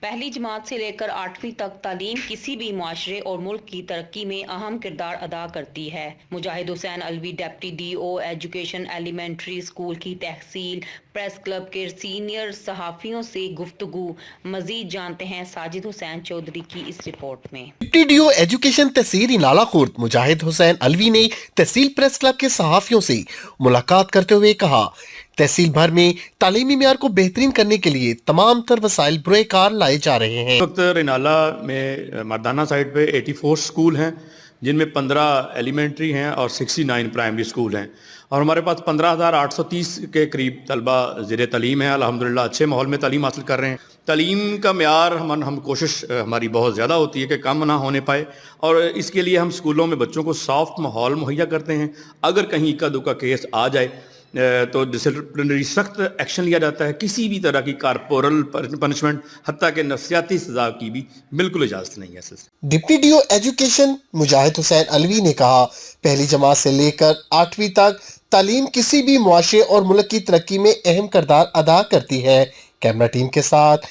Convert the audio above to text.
पहली जमात से लेकर 8वीं तक तालीम किसी भी मुआशरे और मुल्क की तरक्की में अहम किरदार अदा करती है। Mujahid Hussain Alvi deputy DO education elementary school की तहसील प्रेस क्लब के सीनियर सहाफ़ियों से गुफ्तगू। मजीद जानते हैं साजिद हुसैन चौधरी की इस रिपोर्ट में। डिप्टी DO एजुकेशन तहसील नाला खुर्द मुजाहिद हुसैन अलवी ने तहसील प्रेस क्लब के सहाफ़ियों से मुलाकात करते हुए कहा, तहसील भर में तालीमी मेयार को बेहतरीन करने के लिए तमाम तर वसाइल बुरे कार लाए जा रहे हैं। इस वक्त रिनाला में मर्दाना साइड पे 84 स्कूल हैं, जिनमें 15 एलिमेंट्री हैं और 69 प्राइमरी स्कूल हैं, और हमारे पास 15,830 के करीब तलबा ज़ेरे तालीम हैं। अल्हम्दुलिल्लाह अच्छे माहौल में तालीम हासिल कर रहे हैं। तालीम का मेयार हम कोशिश हमारी बहुत ज़्यादा होती है कि कम ना होने पाए, और इसके लिए हम स्कूलों में बच्चों को सॉफ्ट माहौल मुहैया करते हैं। अगर कहीं इक्का दुक्का केस आ जाए तो डिसिप्लिनरी सख्त एक्शन लिया जाता है। किसी भी तरह की कारपोरल पनिशमेंट हत्ता के नफ्सियाती सजा की भी बिल्कुल इजाज़त नहीं है। डिप्टी DO एजुकेशन मुजाहिद हुसैन अलवी ने कहा, पहली जमात से लेकर 8वीं तक तालीम किसी भी मुआशरे और मुल्क की तरक्की में अहम किरदार अदा करती है। कैमरा टीम के साथ